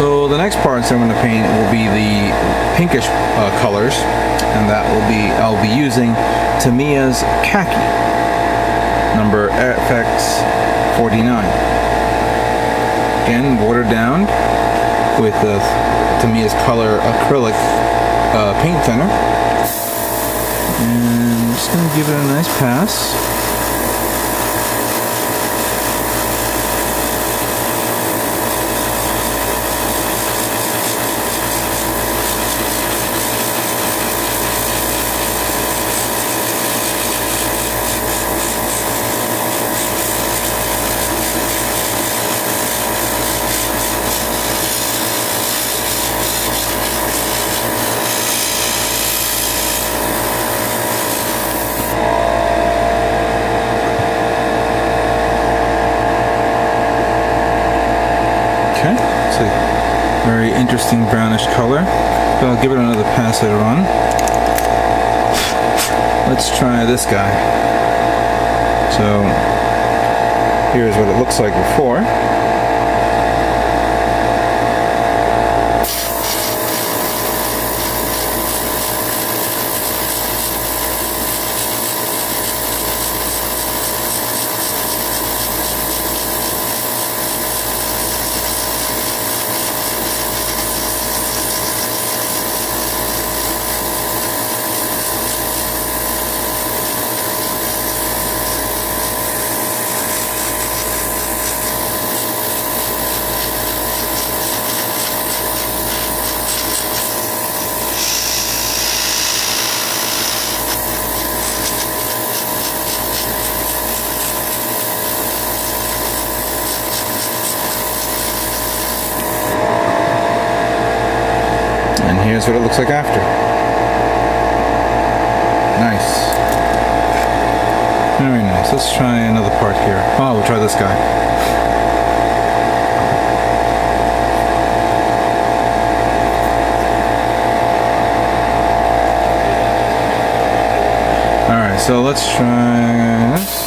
So the next parts I'm going to paint will be the pinkish colors, and that will be, I'll be using Tamiya's Khaki, number FX49. Again, watered down with the Tamiya's color acrylic paint thinner. And I'm just going to give it a nice pass. Okay, it's a very interesting brownish color. So I'll give it another pass later on. Let's try this guy. So here's what it looks like before. Here's what it looks like after. Nice. Very nice. Let's try another part here. Oh, we'll try this guy. Alright, so let's try this.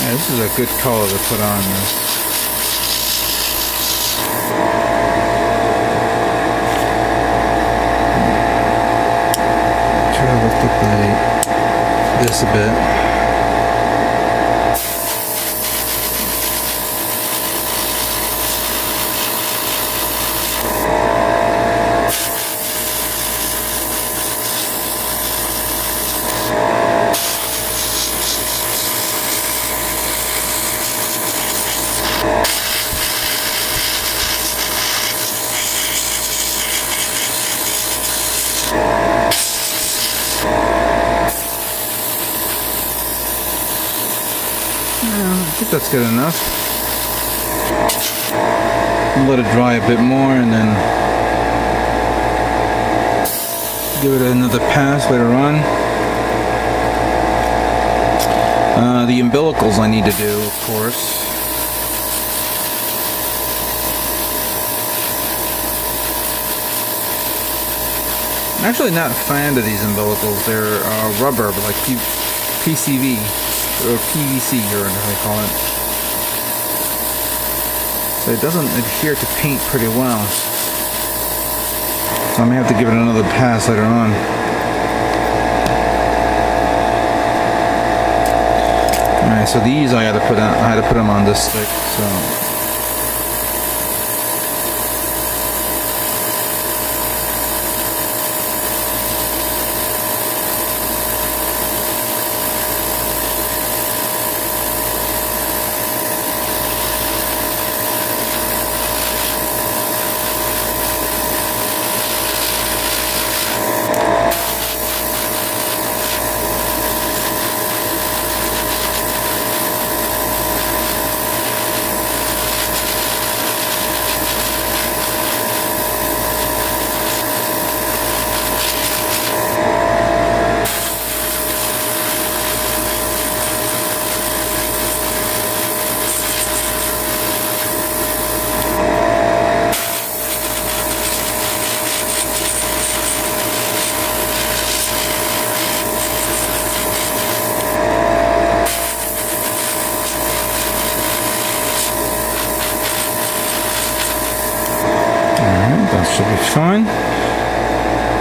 Yeah, this is a good color to put on this. Try to lift up this a bit. I think that's good enough. I'll let it dry a bit more and then give it another pass later on. The umbilicals I need to do, of course. I'm actually not a fan of these umbilicals. They're rubber, but like PCV. Or PVC, or how they call it. So it doesn't adhere to paint pretty well. So I may have to give it another pass later on. Alright, so these I had to put them on this stick, so fine.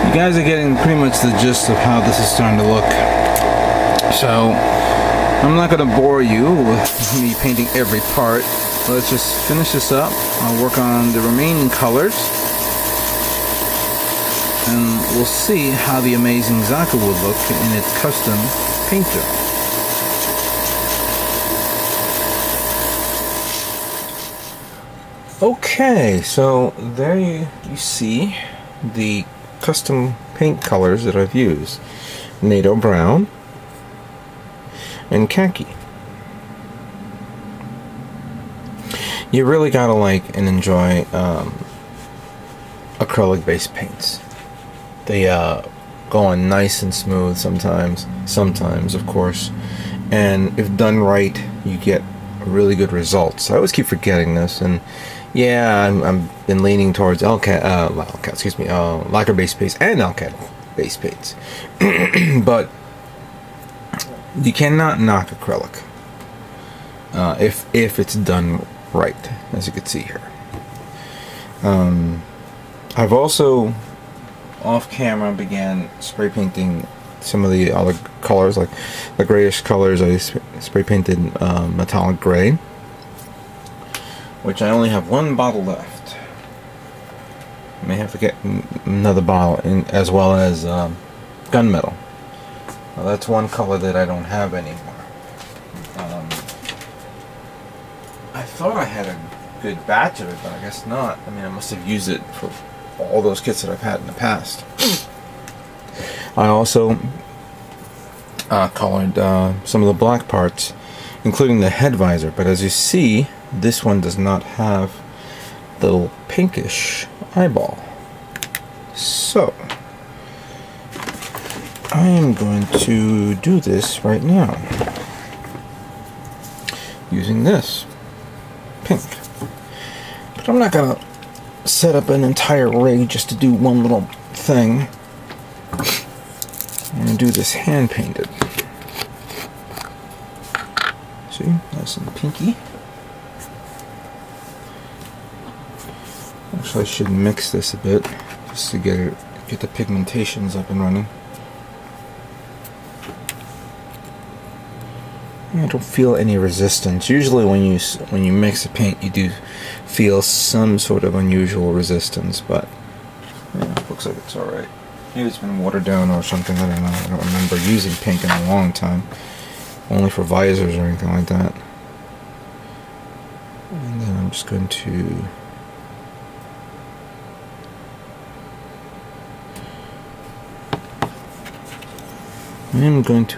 You guys are getting pretty much the gist of how this is starting to look. So I'm not going to bore you with me painting every part. Let's just finish this up. I'll work on the remaining colors, and we'll see how the Amazing Zaku will look in its custom paint job. Okay, so there you see the custom paint colors that I've used. NATO brown and khaki. You really gotta like and enjoy acrylic based paints. They go on nice and smooth sometimes of course, and if done right you get really good results. I always keep forgetting this, and yeah, I've been leaning towards lacquer based paints and alkyd based paints. But you cannot knock acrylic if it's done right, as you can see here. I've also off camera began spray painting some of the other colors, like the grayish colors. I spray painted metallic gray, which I only have one bottle left. I may have to get another bottle in, as well as gunmetal. Well, that's one color that I don't have anymore. I thought I had a good batch of it, but I guess not. I mean, I must have used it for all those kits that I've had in the past. I also colored some of the black parts, including the head visor, but as you see, this one does not have the little pinkish eyeball. So I am going to do this right now using this pink, but I'm not gonna set up an entire rig just to do one little thing. I'm gonna do this hand painted. See, nice and pinky. Actually, I should mix this a bit just to get the pigmentations up and running. I don't feel any resistance. Usually when you mix a paint, you do feel some sort of unusual resistance, but yeah, it looks like it's alright. Maybe it's been watered down or something, I don't know. I don't remember using pink in a long time. Only for visors or anything like that. And then I'm just going to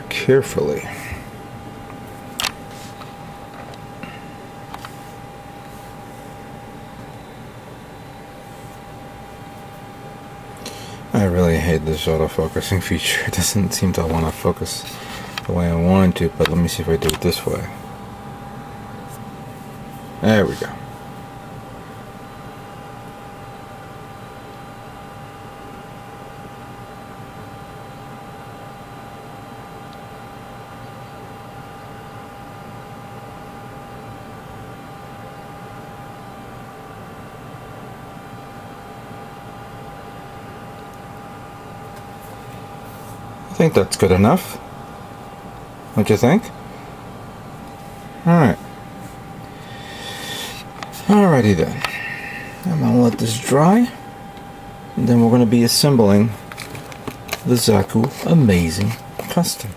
carefully I really hate this auto-focusing feature. It doesn't seem to want to focus the way I want it to, but let me see if I do it this way. There we go. I think that's good enough. What do you think? Alright. Alrighty then. I'm gonna let this dry, and then we're gonna be assembling the Zaku Amazing Custom.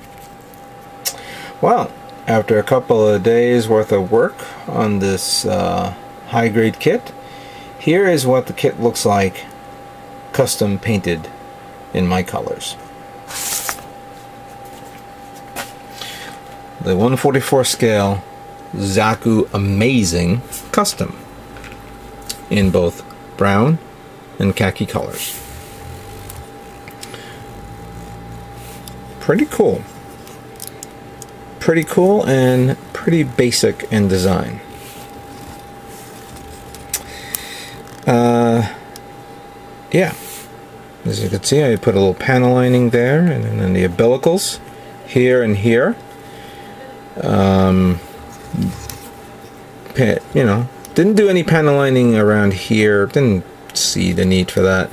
Well, after a couple of days worth of work on this high-grade kit, here is what the kit looks like custom painted in my colors. The 1/44 scale Zaku Amazing Custom in both brown and khaki colors. Pretty cool. Pretty cool and pretty basic in design. Yeah, as you can see, I put a little panel lining there, and then the umbilicals here and here. You know, didn't do any panel lining around here. Didn't see the need for that.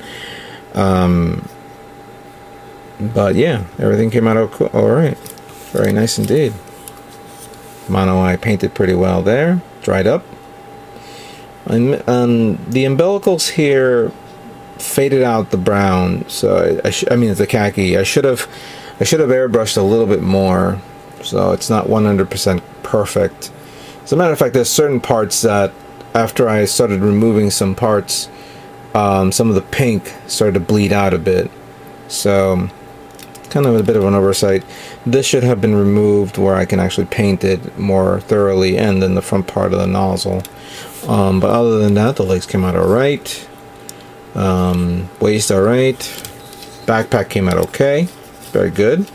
But yeah, everything came out all right. Very nice indeed. Mono eye painted pretty well there, dried up. And the umbilicals here faded out the brown, so I mean the khaki. I should have airbrushed a little bit more, so it's not 100% perfect. As a matter of fact, there's certain parts that after I started removing some parts, some of the pink started to bleed out a bit, so kind of a bit of an oversight. This should have been removed where I can actually paint it more thoroughly, and then the front part of the nozzle. But other than that, the legs came out alright. Waist alright. Backpack came out okay. Very good.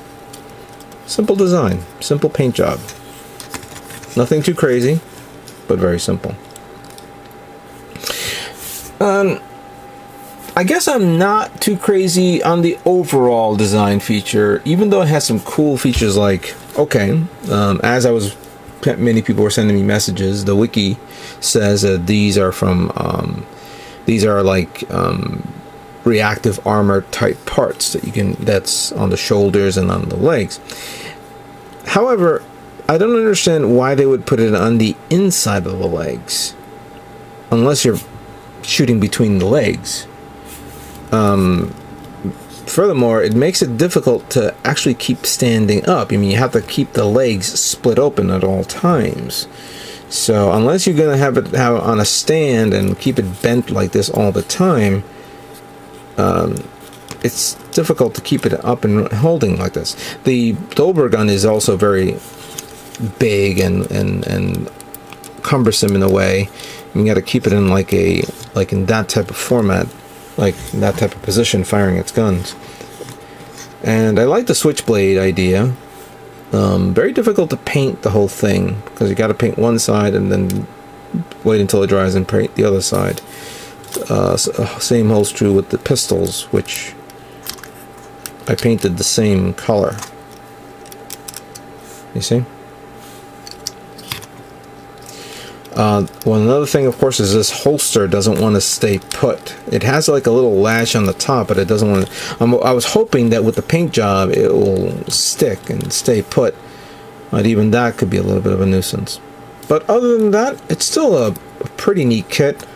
Simple design. Simple paint job. Nothing too crazy, but very simple. I guess I'm not too crazy on the overall design feature, even though it has some cool features like, okay, as I was, many people were sending me messages, the wiki says that these are from, these are like reactive armor type parts that you can, that's on the shoulders and on the legs. However, I don't understand why they would put it on the inside of the legs, unless you're shooting between the legs. Furthermore, it makes it difficult to actually keep standing up. I mean, you have to keep the legs split open at all times. So unless you're going to have it on a stand and keep it bent like this all the time, it's difficult to keep it up and holding like this. The Dober gun is also very big and cumbersome in a way. You got to keep it in like in that type of format, like in that type of position, firing its guns. And I like the switchblade idea. Very difficult to paint the whole thing because you got to paint one side and then wait until it dries and paint the other side. Same holds true with the pistols, which I painted the same color. You see? Well, another thing, of course, is this holster doesn't want to stay put. It has like a little latch on the top, but it doesn't want to. I was hoping that with the paint job it will stick and stay put, but even that could be a little bit of a nuisance. But other than that, it's still a pretty neat kit.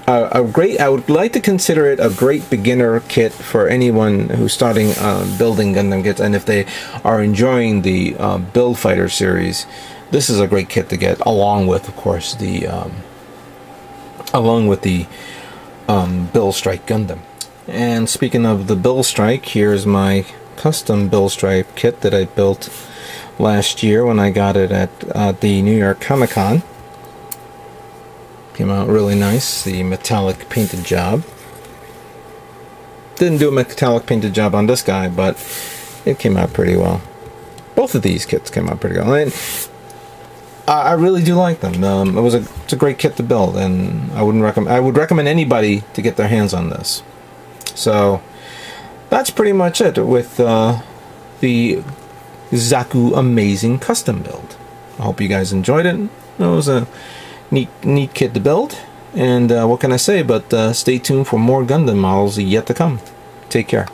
I would like to consider it a great beginner kit for anyone who's starting building Gundam kits, and if they are enjoying the Build Fighter series. This is a great kit to get, along with, of course, the Bill Strike Gundam. And speaking of the Bill Strike, here's my custom Bill Strike kit that I built last year when I got it at the New York Comic Con. Came out really nice. The metallic painted job. Didn't do a metallic painted job on this guy, but it came out pretty well. Both of these kits came out pretty well. And I really do like them. It's a great kit to build, and I would recommend anybody to get their hands on this. So that's pretty much it with the Zaku Amazing custom build. I hope you guys enjoyed it. It was a neat kit to build, and what can I say but stay tuned for more Gundam models yet to come. Take care.